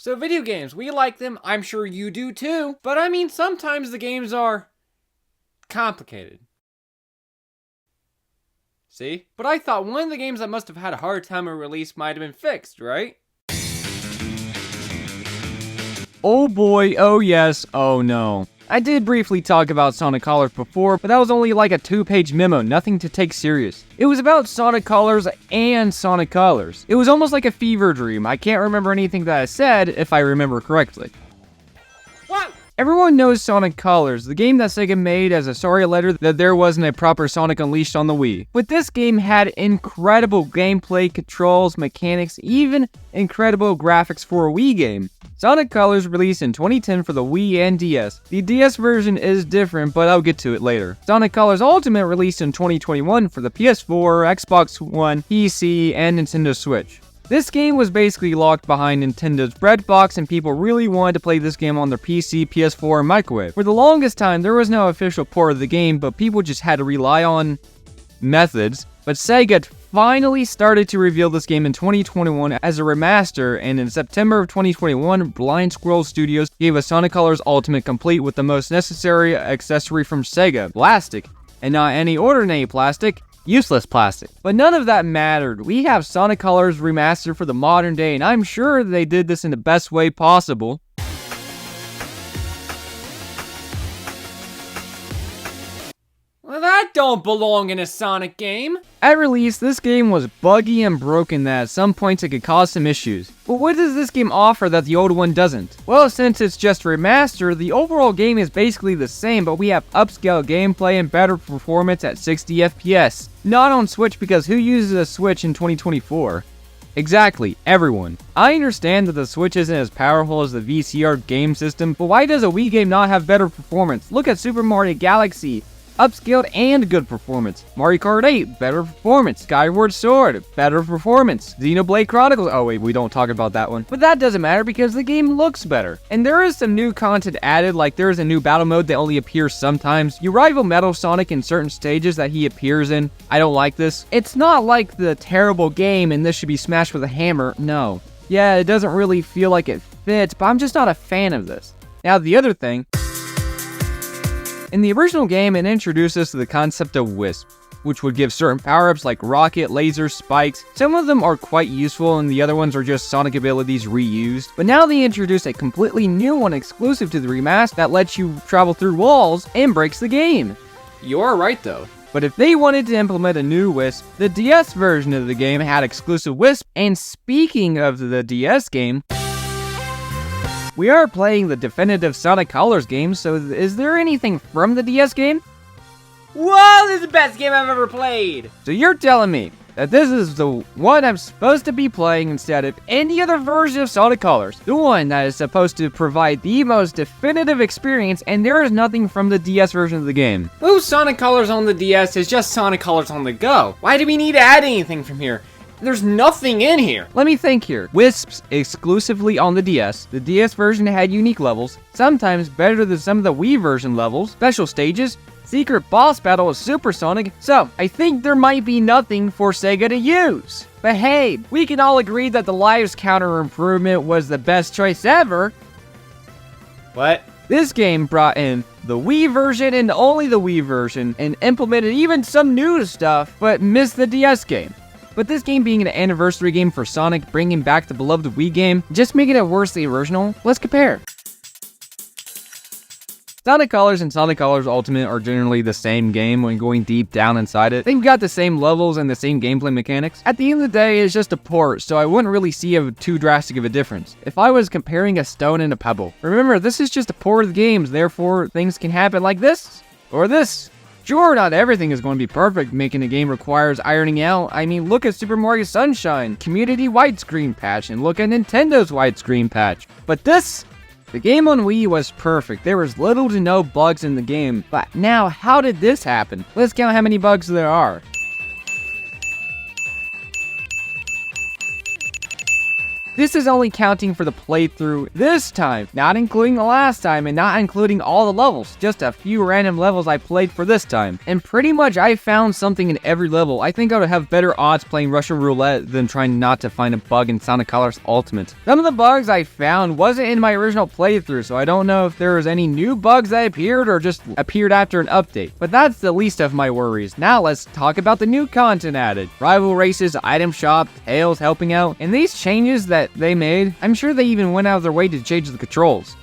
So video games, we like them, I'm sure you do too, but I mean sometimes the games are complicated. See? But I thought one of the games that must have had a hard time at release might have been fixed, right? Oh boy, oh yes, oh no. I did briefly talk about Sonic Colors before, but that was only like a 2-page memo, nothing to take serious. It was about Sonic Colors and Sonic Colors. It was almost like a fever dream. I can't remember anything that I said, if I remember correctly. What? Everyone knows Sonic Colors, the game that Sega made as a sorry letter that there wasn't a proper Sonic Unleashed on the Wii. But this game had incredible gameplay, controls, mechanics, even incredible graphics for a Wii game. Sonic Colors released in 2010 for the Wii and DS. The DS version is different, but I'll get to it later. Sonic Colors Ultimate released in 2021 for the PS4, Xbox One, PC, and Nintendo Switch. This game was basically locked behind Nintendo's breadbox, and people really wanted to play this game on their PC, PS4, and microwave. For the longest time, there was no official port of the game, but people just had to rely on methods. But Sega finally started to reveal this game in 2021 as a remaster, and in September of 2021, Blind Squirrel Studios gave us Sonic Colors Ultimate complete with the most necessary accessory from Sega, plastic, and not any ordinary plastic. Useless plastic. But none of that mattered. We have Sonic Colors Remastered for the modern day, and I'm sure they did this in the best way possible. Well, that don't belong in a Sonic game. At release, this game was buggy and broken that at some points it could cause some issues. But what does this game offer that the old one doesn't? Well, since it's just a remaster, the overall game is basically the same, but we have upscale gameplay and better performance at 60 FPS. Not on Switch, because who uses a Switch in 2024? Exactly, everyone. I understand that the Switch isn't as powerful as the VCR game system, but why does a Wii game not have better performance? Look at Super Mario Galaxy. Upscaled and good performance. Mario Kart 8, better performance. Skyward Sword, better performance. Xenoblade Chronicles, oh wait, we don't talk about that one. But that doesn't matter because the game looks better. And there is some new content added, like there is a new battle mode that only appears sometimes. You rival Metal Sonic in certain stages that he appears in. I don't like this. It's not like the terrible game and this should be smashed with a hammer, no. Yeah, it doesn't really feel like it fits, but I'm just not a fan of this. Now the other thing, in the original game, it introduced us to the concept of Wisp, which would give certain power-ups like rocket, lasers, spikes. Some of them are quite useful and the other ones are just Sonic abilities reused. But now they introduce a completely new one exclusive to the remaster that lets you travel through walls and breaks the game. You are right though. But if they wanted to implement a new Wisp, the DS version of the game had exclusive Wisp. And speaking of the DS game, we are playing the definitive Sonic Colors game, so is there anything from the DS game? Whoa, this is the best game I've ever played! So you're telling me that this is the one I'm supposed to be playing instead of any other version of Sonic Colors. The one that is supposed to provide the most definitive experience, and there is nothing from the DS version of the game. Well, Sonic Colors on the DS is just Sonic Colors on the go. Why do we need to add anything from here? There's nothing in here. Let me think here. Wisps exclusively on the DS. The DS version had unique levels, sometimes better than some of the Wii version levels, special stages, secret boss battle with Supersonic. So, I think there might be nothing for Sega to use. But hey, we can all agree that the Lives Counter improvement was the best choice ever. What? This game brought in the Wii version and only the Wii version, and implemented even some new stuff, but missed the DS game. But this game being an anniversary game for Sonic, bringing back the beloved Wii game, just making it worse than the original, let's compare. Sonic Colors and Sonic Colors Ultimate are generally the same game when going deep down inside it. They've got the same levels and the same gameplay mechanics. At the end of the day, it's just a port, so I wouldn't really see too drastic of a difference if I was comparing a stone and a pebble. Remember, this is just a port of the games, therefore things can happen like this, or this. Sure, not everything is going to be perfect. Making a game requires ironing out. I mean, look at Super Mario Sunshine, Community widescreen patch, and look at Nintendo's widescreen patch. But this, the game on Wii was perfect. There was little to no bugs in the game. But now, how did this happen? Let's count how many bugs there are. This is only counting for the playthrough this time, not including the last time and not including all the levels, just a few random levels I played for this time. And pretty much I found something in every level. I think I would have better odds playing Russian Roulette than trying not to find a bug in Sonic Colors Ultimate. Some of the bugs I found wasn't in my original playthrough, so I don't know if there was any new bugs that appeared or just appeared after an update. But that's the least of my worries. Now let's talk about the new content added. Rival races, item shop, Tails helping out, and these changes that they made, I'm sure they even went out of their way to change the controls.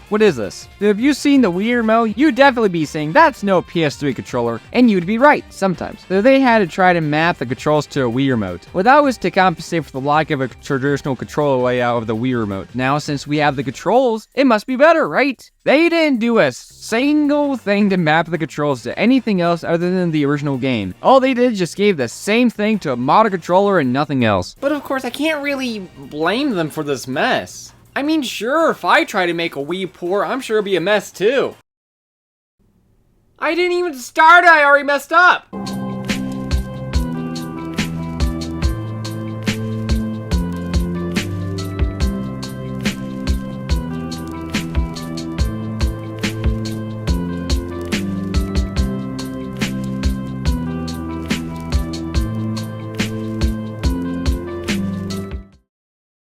What is this? Have you seen the Wii remote? You'd definitely be saying that's no PS3 controller, and you'd be right, sometimes. So they had to try to map the controls to a Wii remote. Well, that was to compensate for the lack of a traditional controller layout of the Wii remote. Now, since we have the controls, it must be better, right? They didn't do a single thing to map the controls to anything else other than the original game. All they did just gave the same thing to a modern controller and nothing else. But of course, I can't really blame them for this mess. I mean, sure, if I try to make a Wii port, I'm sure it'll be a mess too. I didn't even start, I already messed up!